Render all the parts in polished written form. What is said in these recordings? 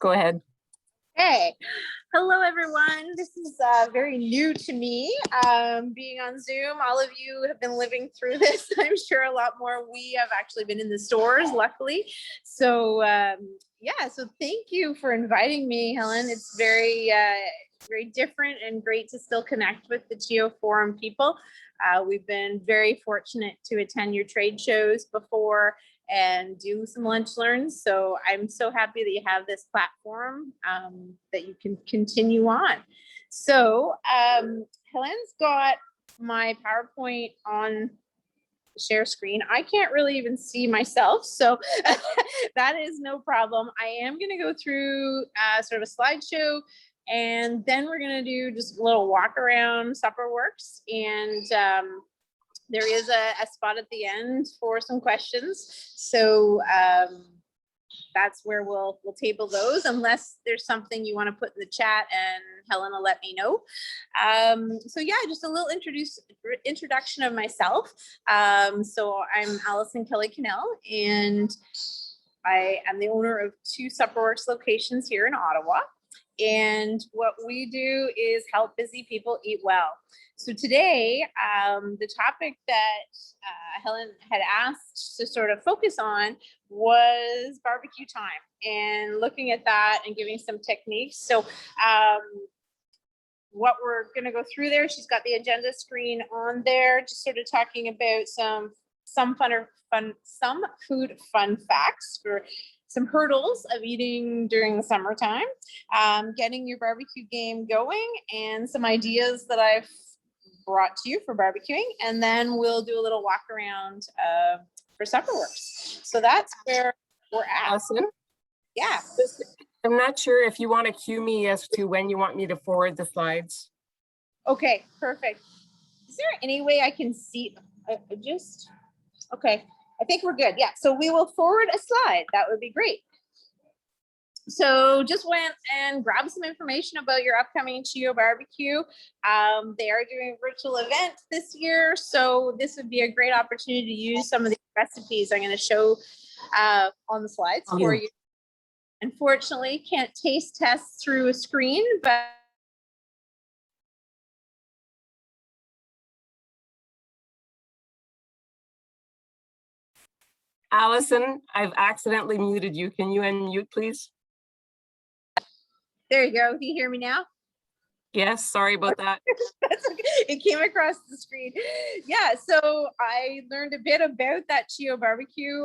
Go ahead. Hey, hello everyone. This is very new to me, being on Zoom. All of you have been living through this. I'm sure a lot more. We have actually been in the stores, luckily. So yeah, so thank you for inviting me, Helen. It's very different and great to still connect with the CHEO Forum people. We've been very fortunate to attend your trade shows before and do some lunch learns. So I'm so happy that you have this platform that you can continue on. So Helen's got my PowerPoint on share screen. I can't really even see myself, so that is no problem. I am going to go through sort of a slideshow, and then we're going to do just a little walk around SupperWorks, and there is a spot at the end for some questions. So that's where we'll table those, unless there's something you want to put in the chat, and Helen will let me know. So yeah, just a little introduction of myself. So I'm Alison Kelly-Quesnel, and I am the owner of 2 SupperWorks locations here in Ottawa. And what we do is help busy people eat well. So today, the topic that Helen had asked to sort of focus on was barbecue time, and looking at that and giving some techniques. So what we're going to go through there, she's got the agenda screen on there, just sort of talking about some food fun facts for some hurdles of eating during the summertime, getting your barbecue game going, and some ideas that I've brought to you for barbecuing, and then we'll do a little walk around for SupperWorks. So that's where we're at. Awesome. Yeah. I'm not sure if you want to cue me as to when you want me to forward the slides. Okay, perfect. Is there any way I can see? Okay. I think we're good. Yeah, so we will forward a slide. That would be great. So just went and grabbed some information about your upcoming CHEO barbecue. They are doing a virtual event this year, so this would be a great opportunity to use some of the recipes I'm going to show on the slides for you. Unfortunately, can't taste test through a screen, but Alison, I've accidentally muted you. Can you unmute, please? There you go. Do you hear me now? Yes, sorry about that. That's okay. It came across the screen. Yeah, so I learned a bit about that CHEO barbecue.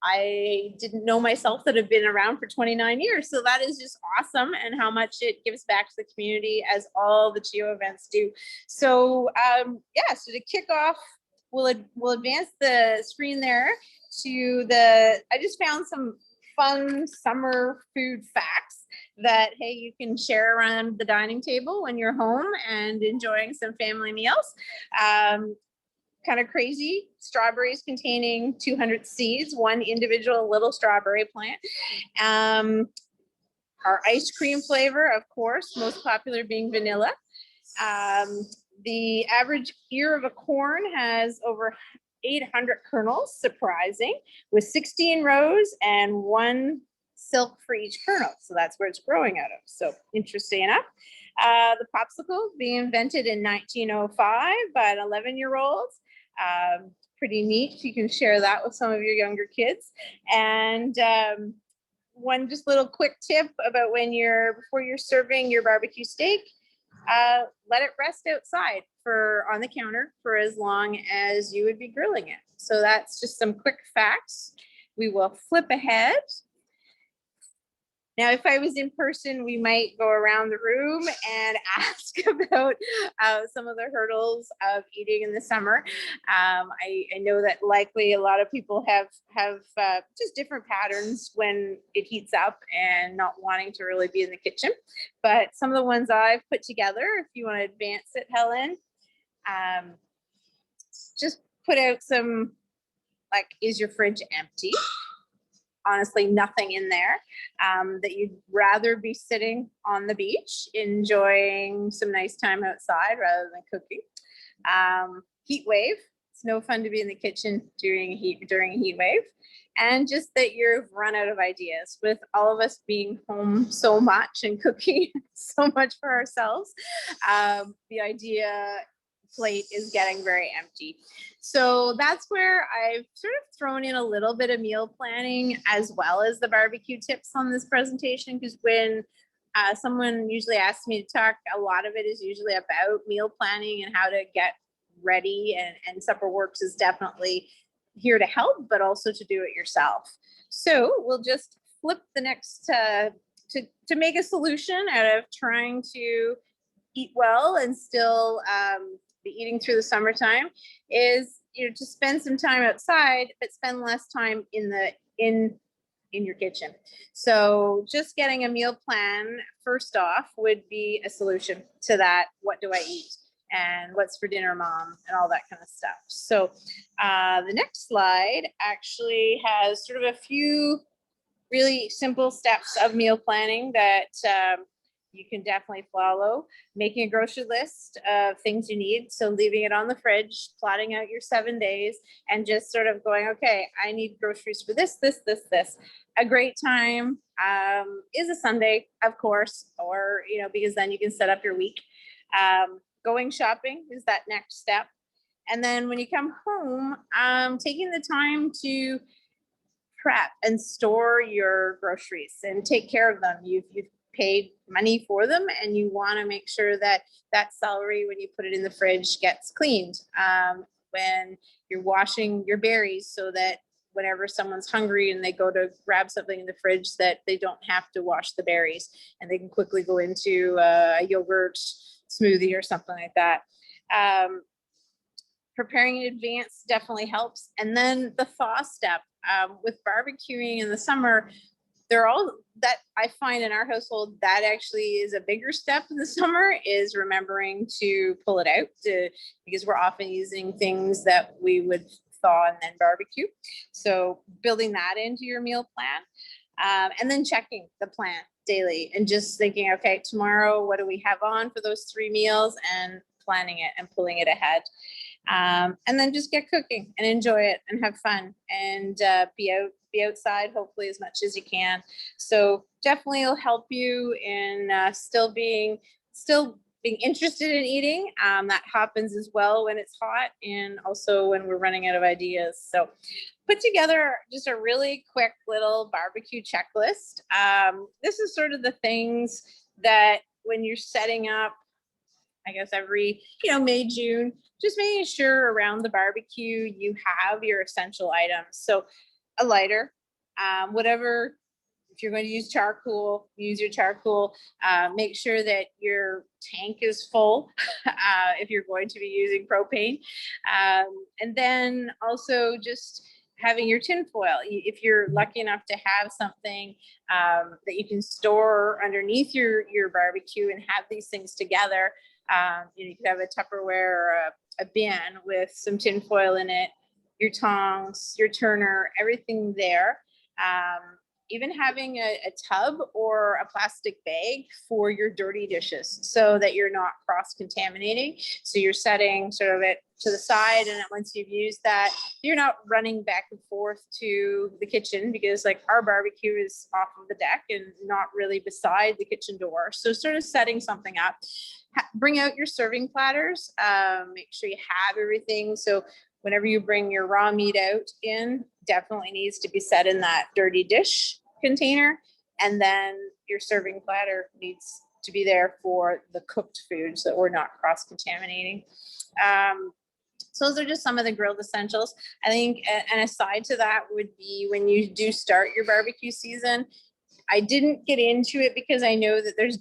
I didn't know myself that had been around for 29 years. So that is just awesome, and how much it gives back to the community, as all the CHEO events do. So yeah, so to kick off, we'll advance the screen there to I just found some fun summer food facts that, hey, you can share around the dining table when you're home and enjoying some family meals. Kind of crazy. Strawberries containing 200 seeds, one individual little strawberry plant. Our ice cream flavor, of course, most popular being vanilla. The average ear of a corn has over 800 kernels, surprising, with 16 rows and 1 silk for each kernel. So that's where it's growing out of. So interesting enough. The popsicle being invented in 1905 by an 11-year-old. Pretty neat. You can share that with some of your younger kids. And one just little quick tip about before you're serving your barbecue steak, let it rest outside on the counter for as long as you would be grilling it. So that's just some quick facts. We will flip ahead. Now, if I was in person, we might go around the room and ask about some of the hurdles of eating in the summer. I know that likely a lot of people have just different patterns when it heats up and not wanting to really be in the kitchen. But some of the ones I've put together, if you want to advance it, Helen, just put out some, like, is your fridge empty? Honestly, nothing in there, that you'd rather be sitting on the beach enjoying some nice time outside rather than cooking. Heat wave, It's no fun to be in the kitchen during a heat wave. And just that you've run out of ideas with all of us being home so much and cooking so much for ourselves. The idea plate is getting very empty. So that's where I've sort of thrown in a little bit of meal planning as well as the barbecue tips on this presentation, because when someone usually asks me to talk, a lot of it is usually about meal planning and how to get ready, and SupperWorks is definitely here to help, but also to do it yourself. So we'll just flip the next to make a solution out of trying to eat well and still be eating through the summertime is, you know, to spend some time outside, but spend less time in your kitchen. So just getting a meal plan first off would be a solution to that. What do I eat? And what's for dinner, mom, and all that kind of stuff. So the next slide actually has sort of a few really simple steps of meal planning that you can definitely follow. Making a grocery list of things you need. So leaving it on the fridge, plotting out your 7 days, and just sort of going, okay, I need groceries for this, this, this, this. A great time is a Sunday, of course, or, you know, because then you can set up your week. Going shopping is that next step. And then when you come home, taking the time to prep and store your groceries and take care of them. You've paid money for them, and you want to make sure that that celery, when you put it in the fridge, gets cleaned. When you're washing your berries, so that whenever someone's hungry and they go to grab something in the fridge, that they don't have to wash the berries and they can quickly go into a yogurt smoothie or something like that. Preparing in advance definitely helps. And then the thaw step, with barbecuing in the summer, they're all that I find in our household that actually is a bigger step in the summer, is remembering to pull it out because we're often using things that we would thaw and then barbecue. So building that into your meal plan, and then checking the plan daily and just thinking, okay, tomorrow, what do we have on for those 3 meals, and planning it and pulling it ahead. And then just get cooking and enjoy it and have fun and be outside hopefully as much as you can. So definitely it'll help you in still being interested in eating. That happens as well when it's hot, and also when we're running out of ideas. So put together just a really quick little barbecue checklist. This is sort of the things that when you're setting up, I guess every, May, June, just making sure around the barbecue you have your essential items. So a lighter, whatever, if you're going to use charcoal, use your charcoal. Make sure that your tank is full if you're going to be using propane. And then also just having your tin foil. If you're lucky enough to have something that you can store underneath your barbecue and have these things together, you could have a Tupperware or a bin with some tin foil in it, your tongs, your turner, everything there. Even having a tub or a plastic bag for your dirty dishes so that you're not cross-contaminating. So you're setting sort of it to the side, and once you've used that, you're not running back and forth to the kitchen, because like our barbecue is off of the deck and not really beside the kitchen door. So sort of setting something up. Bring out your serving platters. Make sure you have everything. So whenever you bring your raw meat out in, definitely needs to be set in that dirty dish container. And then your serving platter needs to be there for the cooked food so that we're not cross-contaminating. So those are just some of the grilled essentials. I think an aside to that would be when you do start your barbecue season. I didn't get into it because I know that there's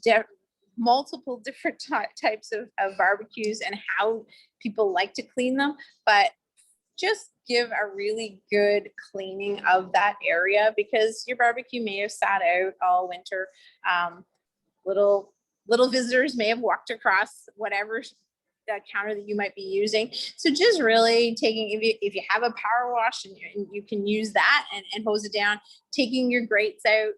multiple different types of barbecues and how people like to clean them, but just give a really good cleaning of that area, because your barbecue may have sat out all winter. Little visitors may have walked across whatever counter that you might be using. So just really taking, if you have a power wash and you can use that and hose it down, taking your grates out,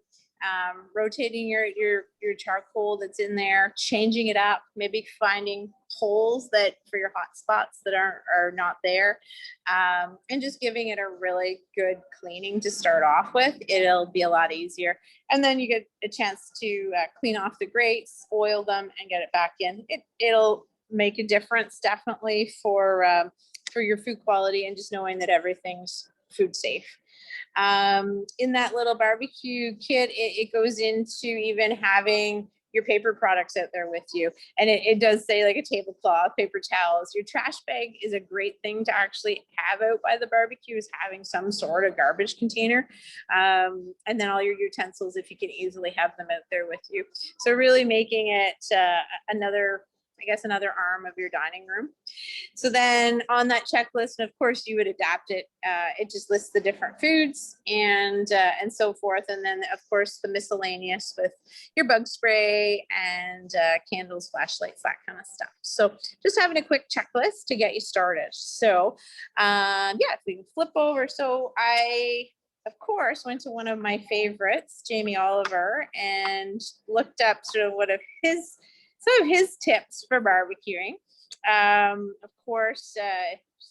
rotating your charcoal that's in there, changing it up, maybe finding holes that for your hot spots that are not there, and just giving it a really good cleaning to start off with. It'll be a lot easier. And then you get a chance to clean off the grates, oil them, and get it back in. It'll make a difference definitely for your food quality and just knowing that everything's food safe. In that little barbecue kit, it goes into even having your paper products out there with you. And it does say like a tablecloth, paper towels. Your trash bag is a great thing to actually have out by the barbecue, is having some sort of garbage container. And then all your utensils, if you can easily have them out there with you. So really making it another arm of your dining room. So then on that checklist, and of course you would adapt it. It just lists the different foods and so forth. And then of course the miscellaneous with your bug spray and candles, flashlights, that kind of stuff. So just having a quick checklist to get you started. So yeah, if we can flip over. So I, of course, went to one of my favorites, Jamie Oliver, and looked up sort of some of his tips for barbecuing. Of course,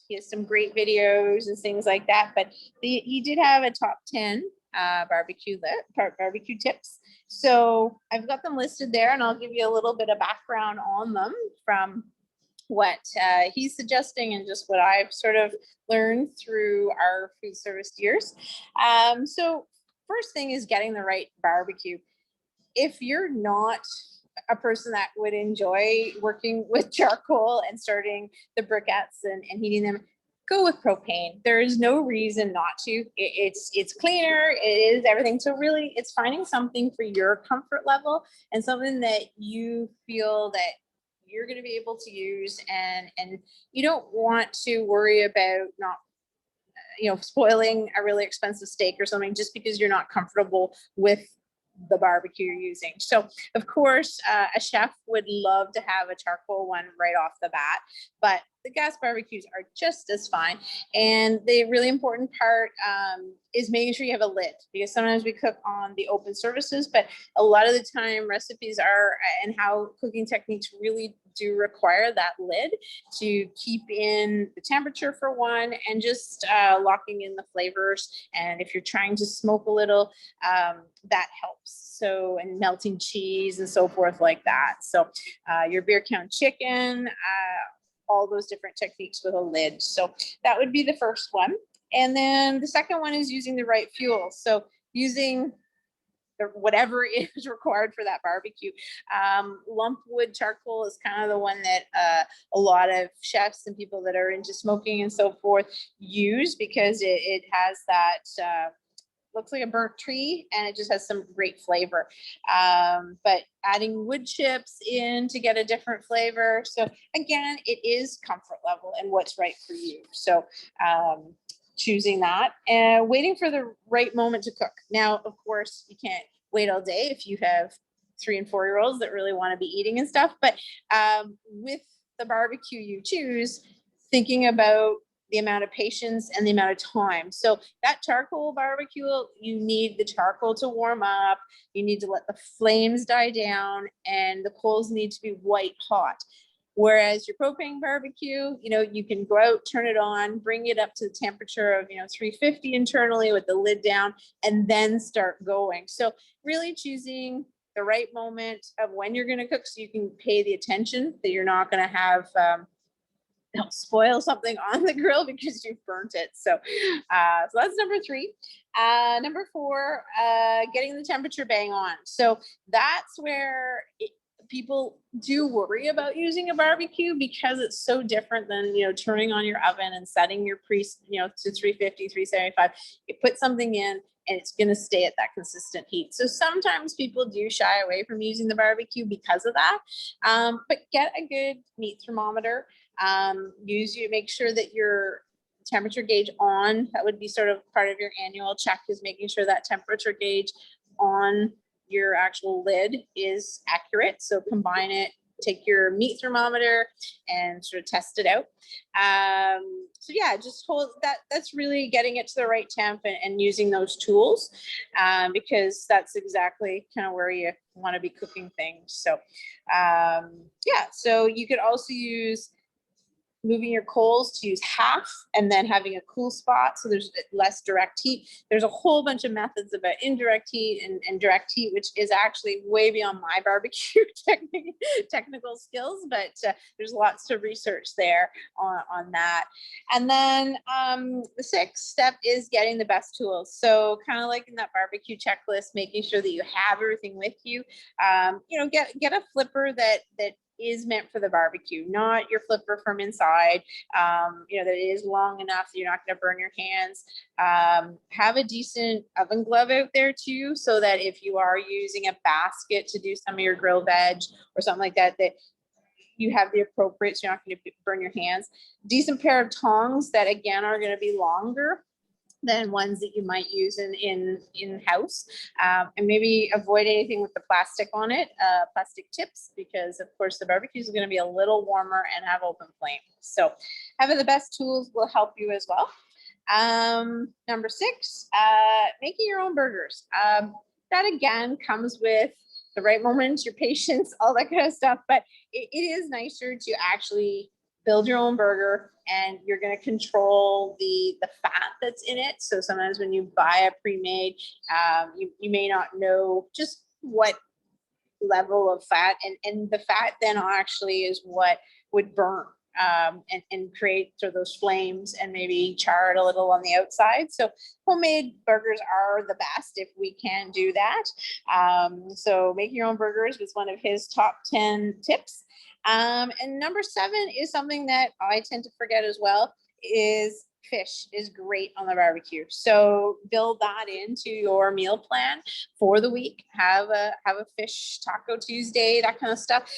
he has some great videos and things like that, but he did have a top 10 barbecue tips. So I've got them listed there, and I'll give you a little bit of background on them from what he's suggesting and just what I've sort of learned through our food service years. So first thing is getting the right barbecue. If you're not a person that would enjoy working with charcoal and starting the briquettes and heating them, go with propane. There is no reason not to. It's cleaner, it is everything. So really it's finding something for your comfort level and something that you feel that you're going to be able to use, and you don't want to worry about not spoiling a really expensive steak or something just because you're not comfortable with the barbecue you're using. So of course, a chef would love to have a charcoal one right off the bat, but the gas barbecues are just as fine. And the really important part is making sure you have a lid, because sometimes we cook on the open surfaces, but a lot of the time recipes are, and how cooking techniques really do require that lid to keep in the temperature for one, and just locking in the flavors. And if you're trying to smoke a little, that helps. So, and melting cheese and so forth like that. So your beer count chicken, all those different techniques with a lid. So that would be the first one. And then the second one is using the right fuel. So using whatever is required for that barbecue. Lump wood charcoal is kind of the one that a lot of chefs and people that are into smoking and so forth use, because it has that looks like a burnt tree, and it just has some great flavor. But adding wood chips in to get a different flavor. So again, it is comfort level and what's right for you. So choosing that and waiting for the right moment to cook. Now, of course, you can't wait all day if you have 3 and 4 year olds that really want to be eating and stuff. But with the barbecue you choose, thinking about the amount of patience and the amount of time. So that charcoal barbecue, you need the charcoal to warm up. You need to let the flames die down, and the coals need to be white hot. Whereas your propane barbecue, you can go out, turn it on, bring it up to the temperature of, 350 internally with the lid down, and then start going. So really choosing the right moment of when you're going to cook, so you can pay the attention that you're not going to have spoil something on the grill because you've burnt it. So that's number 3. Number 4, getting the temperature bang on. So that's where people do worry about using a barbecue, because it's so different than, turning on your oven and setting your to 350, 375. You put something in and it's going to stay at that consistent heat. So sometimes people do shy away from using the barbecue because of that. But get a good meat thermometer. Make sure that your temperature gauge on, that would be sort of part of your annual check, is making sure that temperature gauge on your actual lid is accurate. So combine it take your meat thermometer and sort of test it out. So yeah, just hold that. That's really getting it to the right temp and using those tools, because that's exactly kind of where you want to be cooking things. So yeah, so you could also use moving your coals to use half and then having a cool spot so there's less direct heat. There's a whole bunch of methods about indirect heat and direct heat, which is actually way beyond my barbecue technical skills, but there's lots of research there on that. And then the sixth step is getting the best tools. So kind of like in that barbecue checklist, making sure that you have everything with you. You know, get a flipper that is meant for the barbecue, not your flipper from inside, you know, that is long enough that you're not going to burn your hands. Have a decent oven glove out there too, so that if you are using a basket to do some of your grilled veg or something like that, that you have the appropriate, so you're not going to burn your hands. Decent pair of tongs that again are going to be longer than ones that you might use in house, and maybe avoid anything with the plastic on it, plastic tips, because of course the barbecue is going to be a little warmer and have open flame. So having the best tools will help you as well. Number 6, making your own burgers. That again comes with the right moments, your patience, all that kind of stuff, but it is nicer to actually build your own burger, and you're going to control the fat that's in it. So sometimes when you buy a pre-made, you may not know just what level of fat, and the fat then actually is what would burn and create sort of those flames and maybe char it a little on the outside. So homemade burgers are the best if we can do that. So making your own burgers was one of his top 10 tips. And number 7 is something that I tend to forget as well, is fish is great on the barbecue. So build that into your meal plan for the week. Have a fish taco Tuesday, that kind of stuff.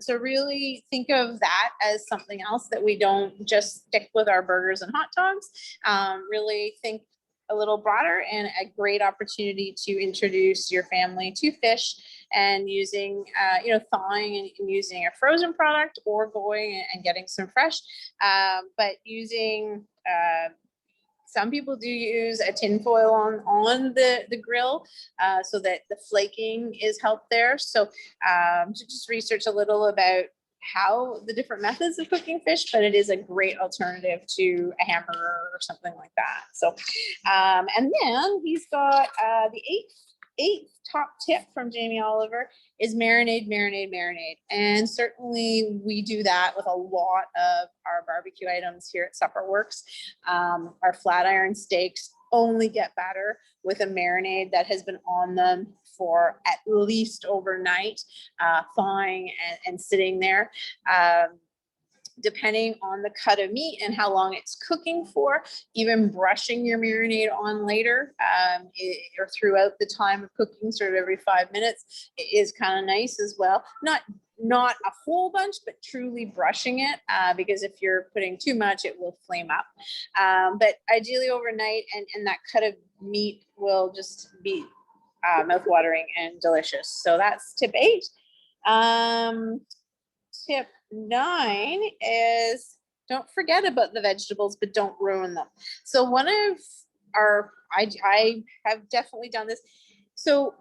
So really think of that as something else that we don't just stick with our burgers and hot dogs. Really think a little broader, and a great opportunity to introduce your family to fish, and using, you know, thawing and using a frozen product, or going and getting some fresh, but using, some people do use a tin foil on the grill, so that the flaking is helped there. So to just research a little about how the different methods of cooking fish, but it is a great alternative to a hamburger or something like that. So, and then he's got the eighth top tip from Jamie Oliver is marinade. And certainly we do that with a lot of our barbecue items here at SupperWorks. Our flat iron steaks only get better with a marinade that has been on them for at least overnight, thawing and sitting there. Depending on the cut of meat and how long it's cooking for, even brushing your marinade on later, or throughout the time of cooking, sort of every 5 minutes, is kind of nice as well. Not a whole bunch, but truly brushing it, because if you're putting too much, it will flame up. But ideally overnight, and that cut of meat will just be mouth-watering and delicious. So that's tip 8. Tip 9 is don't forget about the vegetables, but don't ruin them. So one of I have definitely done this. So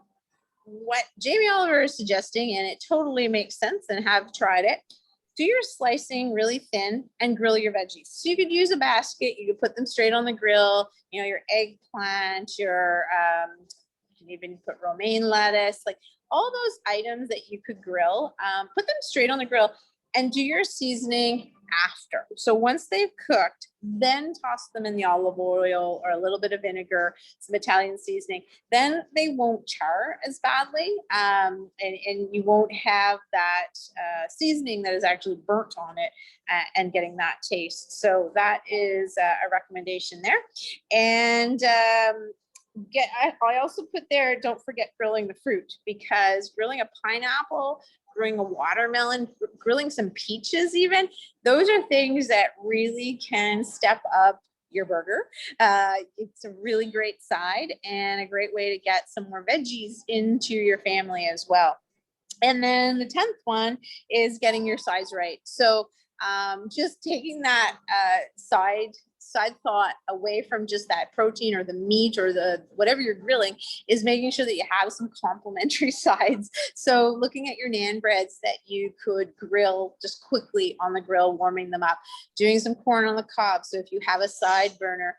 what Jamie Oliver is suggesting, and it totally makes sense, and have tried it, do your slicing really thin and grill your veggies. So you could use a basket, you could put them straight on the grill, you know, your eggplant, your, you can even put romaine lettuce, like all those items that you could grill, put them straight on the grill and do your seasoning after. So once they've cooked, then toss them in the olive oil or a little bit of vinegar, some Italian seasoning. Then they won't char as badly, and you won't have that seasoning that is actually burnt on it and getting that taste. So that is a recommendation there. And I also put there, don't forget grilling the fruit, because grilling a pineapple, grilling a watermelon, grilling some peaches even, those are things that really can step up your burger. It's a really great side and a great way to get some more veggies into your family as well. And then the 10th one is getting your size right. So just taking that side thought away from just that protein or the meat or the whatever you're grilling, is making sure that you have some complementary sides. So looking at your naan breads that you could grill just quickly on the grill, warming them up, doing some corn on the cob. So if you have a side burner,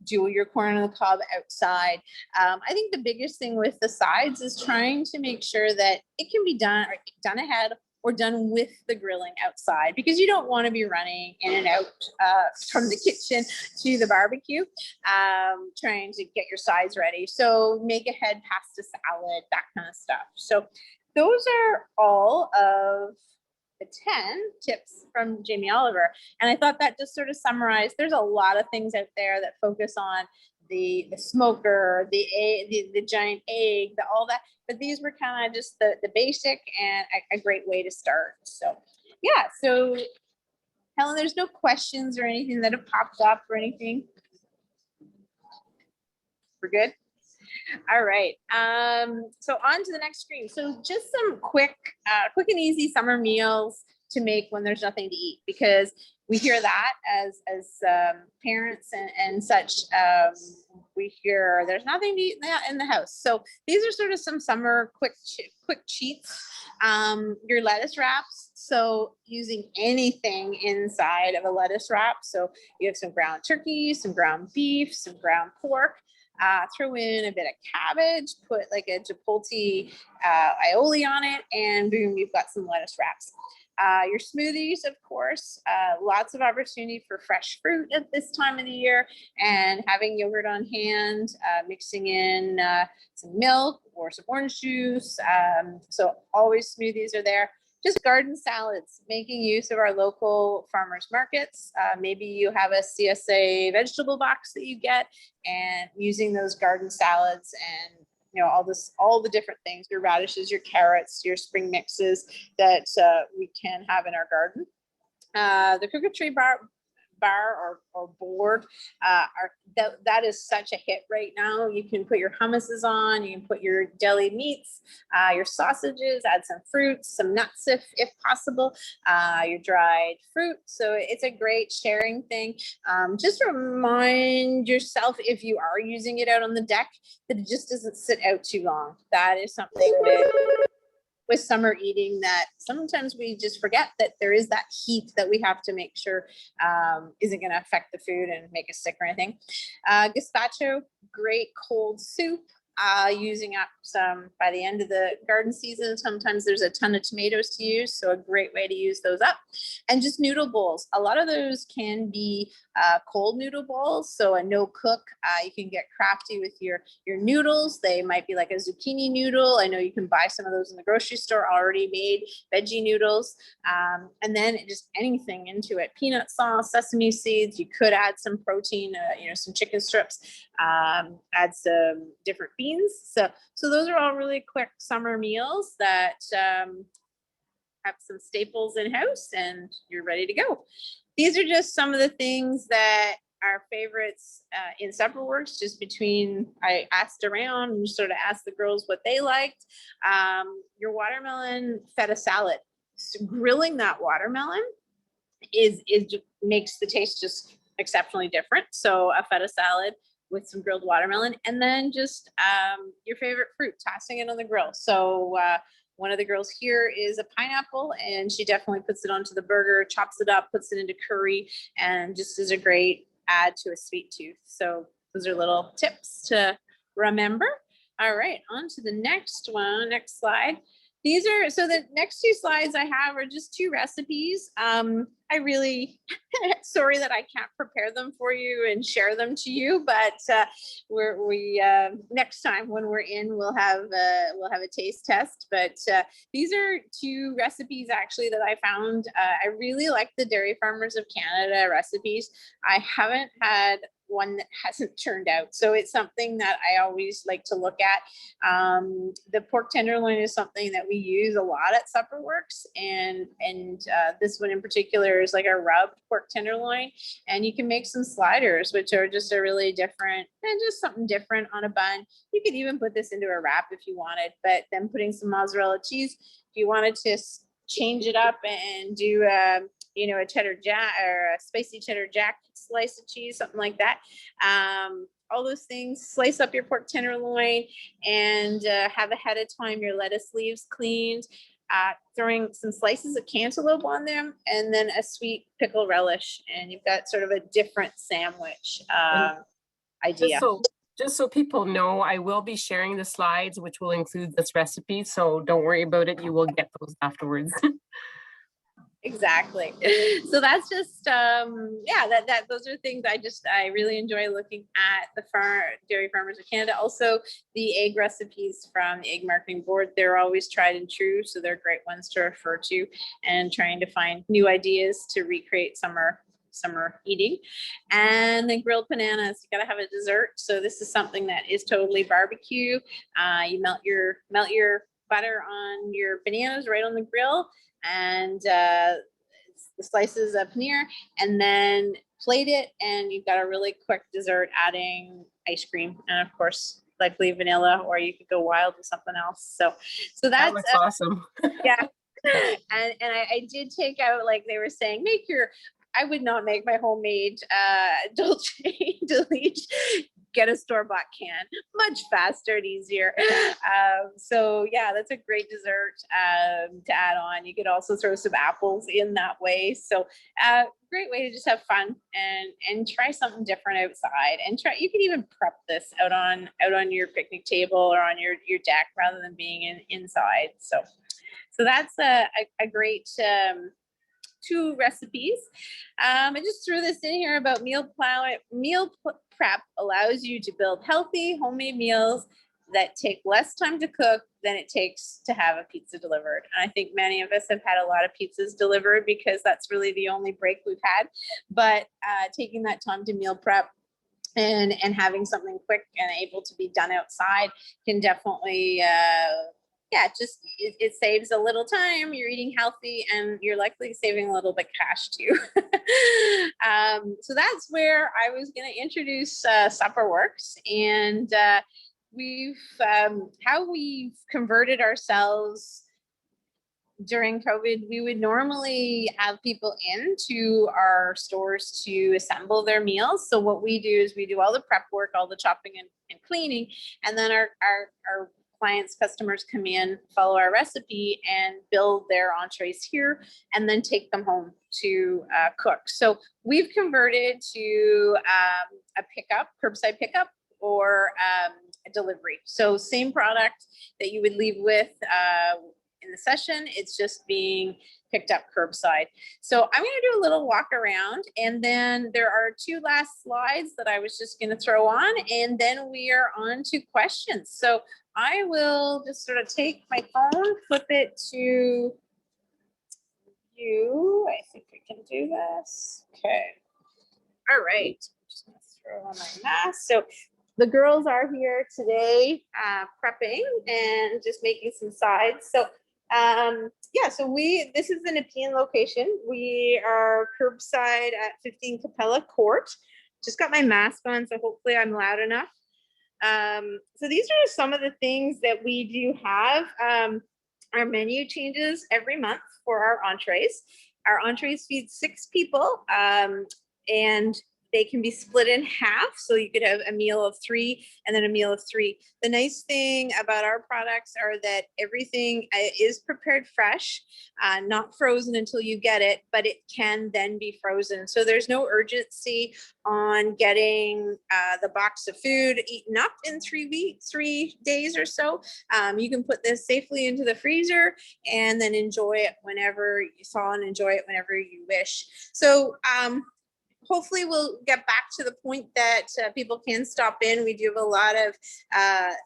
do your corn on the cob outside. I think the biggest thing with the sides is trying to make sure that it can be done ahead or done with the grilling outside, because you don't want to be running in and out from the kitchen to the barbecue, trying to get your sides ready. So make ahead pasta salad, that kind of stuff. So those are all of the 10 tips from Jamie Oliver. And I thought that just sort of summarized, there's a lot of things out there that focus on the smoker, the giant egg, all that. But these were kind of just the basic and a great way to start. So yeah, so Helen, there's no questions or anything that have popped up or anything. We're good? All right. So on to the next screen. So just some quick and easy summer meals to make when there's nothing to eat, because we hear that as parents and such. We hear there's nothing to eat in the house. So these are sort of some summer quick cheats. Your lettuce wraps. So using anything inside of a lettuce wrap. So you have some ground turkey, some ground beef, some ground pork. Throw in a bit of cabbage, put like a chipotle aioli on it, and boom, you've got some lettuce wraps. Your smoothies, of course, lots of opportunity for fresh fruit at this time of the year, and having yogurt on hand, mixing in some milk or some orange juice. So always smoothies are there. Just garden salads, making use of our local farmers markets. Maybe you have a CSA vegetable box that you get, and using those garden salads and all the different things, your radishes, your carrots, your spring mixes that we can have in our garden. The cookatory bar or board, that is such a hit right now. You can put your hummuses on, you can put your deli meats, your sausages, add some fruits, some nuts if possible, your dried fruit. So it's a great sharing thing. Just remind yourself, if you are using it out on the deck, that it just doesn't sit out too long. That is something with summer eating that sometimes we just forget, that there is that heat that we have to make sure isn't going to affect the food and make us sick or anything. Gazpacho, great cold soup. Using up some by the end of the garden season. Sometimes there's a ton of tomatoes to use, so a great way to use those up. And just noodle bowls. A lot of those can be cold noodle bowls, so a no cook. You can get crafty with your noodles. They might be like a zucchini noodle. I know you can buy some of those in the grocery store already made, veggie noodles. And then just anything into it. Peanut sauce, sesame seeds. You could add some protein, some chicken strips, add some different beans. So those are all really quick summer meals that have some staples in house, and you're ready to go. These are just some of the things that are favorites in SupperWorks. Just I asked around and sort of asked the girls what they liked. Your watermelon feta salad. So grilling that watermelon makes the taste just exceptionally different. So a feta salad with some grilled watermelon, and then just your favorite fruit, tossing it on the grill. So one of the girls here is a pineapple, and she definitely puts it onto the burger, chops it up, puts it into curry, and just is a great add to a sweet tooth. So those are little tips to remember. All right, on to the next next slide. So the next two slides I have are just two recipes. I really, sorry that I can't prepare them for you and share them to you, but next time when we're in, we'll have a taste test. But these are two recipes actually that I found. I really like the Dairy Farmers of Canada recipes. I haven't had one that hasn't turned out. So it's something that I always like to look at. The pork tenderloin is something that we use a lot at SupperWorks, and this one in particular is like a rubbed pork tenderloin, and you can make some sliders, which are just a really different, and just something different on a bun. You could even put this into a wrap if you wanted, but then putting some mozzarella cheese, if you wanted to change it up and do you know, a cheddar jack or a spicy cheddar jack slice of cheese, something like that. All those things, slice up your pork tenderloin and have ahead of time your lettuce leaves cleaned, throwing some slices of cantaloupe on them, and then a sweet pickle relish. And you've got sort of a different sandwich idea. Just so people know, I will be sharing the slides, which will include this recipe. So don't worry about it. You will get those afterwards. Exactly. So that's just yeah, those are things I really enjoy looking at. The Dairy Farmers of Canada. Also the egg recipes from the Egg Marketing Board, they're always tried and true, so they're great ones to refer to, and trying to find new ideas to recreate summer eating. And then grilled bananas, you got to have a dessert. So this is something that is totally barbecue. You melt your butter on your bananas right on the grill, and the slices of paneer, and then plate it, and you've got a really quick dessert, adding ice cream and of course likely vanilla, or you could go wild with something else. So that's That looks awesome. Yeah. And I did take out, like they were saying, I would not make my homemade dulce de leche. Get a store-bought can, much faster and easier. So yeah, that's a great dessert to add on. You could also throw some apples in that way. So great way to just have fun and try something different outside. And you can even prep this out on your picnic table or on your deck rather than being inside. So that's a great 2 recipes. I just threw this in here about meal prep allows you to build healthy homemade meals that take less time to cook than it takes to have a pizza delivered. And I think many of us have had a lot of pizzas delivered because that's really the only break we've had. But taking that time to meal prep and having something quick and able to be done outside can definitely it saves a little time. You're eating healthy, and you're likely saving a little bit cash too. So that's where I was going to introduce SupperWorks, and how we've converted ourselves during COVID. We would normally have people into our stores to assemble their meals. So what we do is we do all the prep work, all the chopping and cleaning, and then our clients, customers come in, follow our recipe, and build their entrees here, and then take them home to cook. So we've converted to a curbside pickup, or a delivery. So same product that you would leave with in the session, it's just being picked up curbside. So I'm going to do a little walk around, and then there are 2 last slides that I was just going to throw on, and then we are on to questions. So I will just sort of take my phone, flip it to you. I think we can do this. Okay. All right. I'm just going to throw on my mask. So the girls are here today prepping and just making some sides. So so this is the Nepean location. We are curbside at 15 Capella Court. Just got my mask on, so hopefully I'm loud enough. So these are some of the things that we do have. Our menu changes every month for our entrees. Our entrees feed 6 people, and they can be split in half. So you could have a meal of 3 and then a meal of 3. The nice thing about our products are that everything is prepared fresh, not frozen until you get it, but it can then be frozen. So there's no urgency on getting the box of food eaten up in 3 days or so. You can put this safely into the freezer and then enjoy it whenever you wish. So hopefully we'll get back to the point that people can stop in. We do have a lot of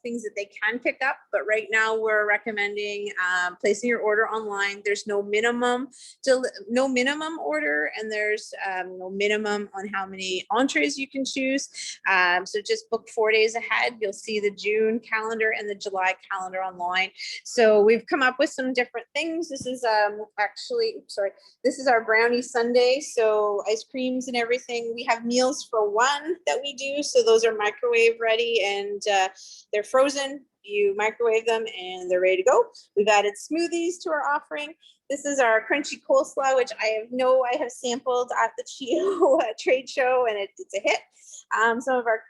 things that they can pick up, but right now we're recommending placing your order online. There's no minimum order, and there's no minimum on how many entrees you can choose. So just book 4 days ahead. You'll see the June calendar and the July calendar online. So we've come up with some different things. This is this is our brownie sundae. So ice creams and everything. We have meals for one that we do. So those are microwave ready, and they're frozen. You microwave them and they're ready to go. We've added smoothies to our offering. This is our crunchy coleslaw, which I have sampled at the CHEO trade show, and it's a hit. Some of our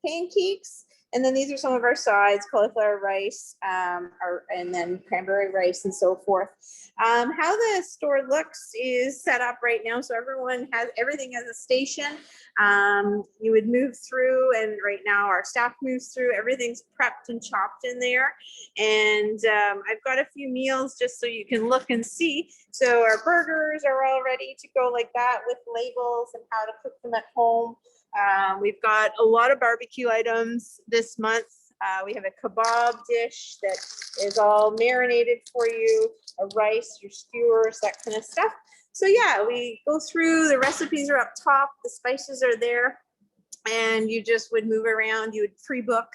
pancakes. And then these are some of our sides: cauliflower rice, and then cranberry rice, and so forth. How the store looks is set up right now. So everything has a station. You would move through, and right now our staff moves through. Everything's prepped and chopped in there. And I've got a few meals just so you can look and see. So our burgers are all ready to go like that, with labels and how to cook them at home. We've got a lot of barbecue items this month. We have a kebab dish that is all marinated for you, a rice, your skewers, that kind of stuff. So yeah, we go through, the recipes are up top, the spices are there, and you just would move around. You would pre-book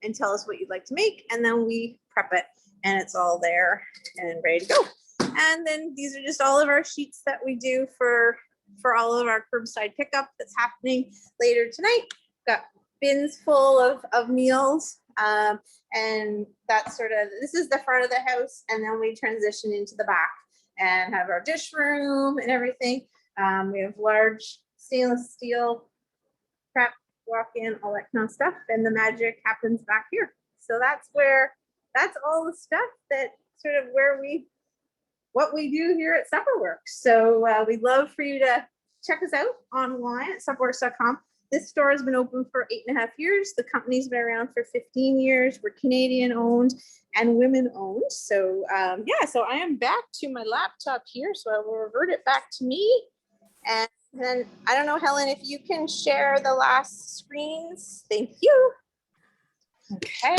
and tell us what you'd like to make, and then we prep it, and it's all there and ready to go. And then these are just all of our sheets that we do for all of our curbside pickup that's happening later tonight. Got bins full of meals, and that's this is the front of the house, and then we transition into the back and have our dish room and everything. We have large stainless steel prep, walk in, all that kind of stuff, and the magic happens back here. So that's all the stuff that what we do here at SupperWorks. So we'd love for you to check us out online at supperworks.com. This store has been open for 8.5 years. The company's been around for 15 years. We're Canadian owned and women owned. So so I am back to my laptop here. So I will revert it back to me. And then I don't know, Helen, if you can share the last screens. Thank you. Okay.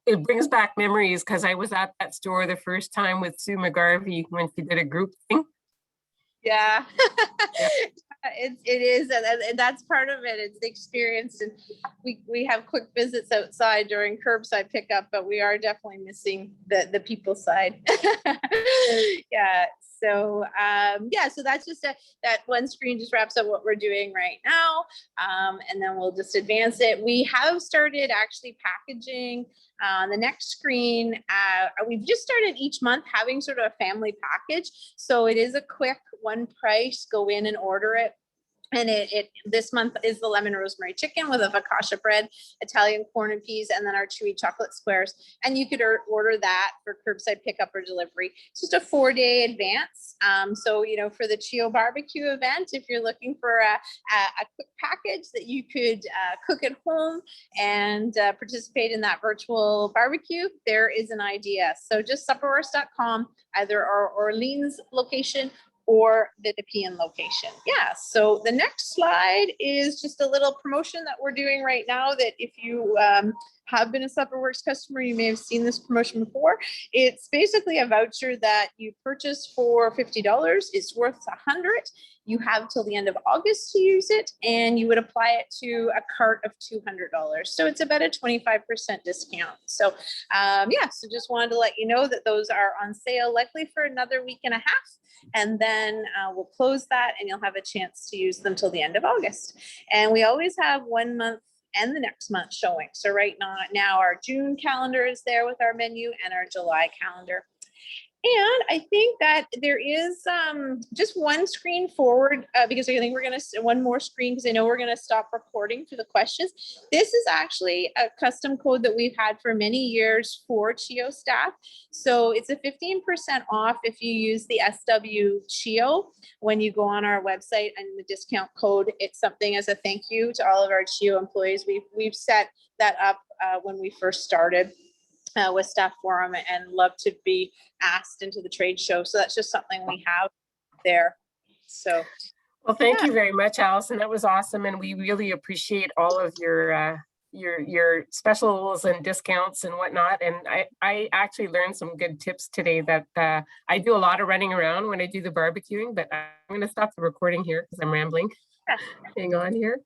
It brings back memories, because I was at that store the first time with Sue McGarvey when she did a group thing. Yeah. It is, and that's part of it. It's the experience, and we have quick visits outside during curbside pickup, but we are definitely missing the people side. Yeah. So so that's just that one screen just wraps up what we're doing right now, and then we'll just advance it. We have started actually packaging. The next screen, we've just started each month having sort of a family package. So it is a quick one price, go in and order it. And this month is the lemon rosemary chicken with a focaccia bread, Italian corn and peas, and then our chewy chocolate squares. And you could order that for curbside pickup or delivery. It's just a 4-day advance. So, for the CHEO barbecue event, if you're looking for a quick package that you could cook at home and participate in that virtual barbecue, there is an idea. So just supperworks.com, either our Orleans location or the Nepean location. Yeah, so the next slide is just a little promotion that we're doing right now, that if you have been a SupperWorks customer, you may have seen this promotion before. It's basically a voucher that you purchase for $50. It's worth $100. You have till the end of August to use it, and you would apply it to a cart of $200. So it's about a 25% discount. So so just wanted to let you know that those are on sale likely for another week and a half. And then we'll close that, and you'll have a chance to use them till the end of August. And we always have 1 month and the next month showing. So right now our June calendar is there with our menu, and our July calendar. And I think that there is just one screen forward, because I think we're going to one more screen, because I know we're going to stop recording for the questions. This is actually a custom code that we've had for many years for CHEO staff. So it's a 15% off if you use the SW CHEO when you go on our website, and the discount code, it's something as a thank you to all of our CHEO employees. We've set that up when we first started with Staff Forum, and love to be asked into the trade show. So that's just something we have there. So Well, thank you very much, Alison. That was awesome. And we really appreciate all of your specials and discounts and whatnot. And I actually learned some good tips today that I do a lot of running around when I do the barbecuing, but I'm going to stop the recording here because I'm rambling. Hang on here.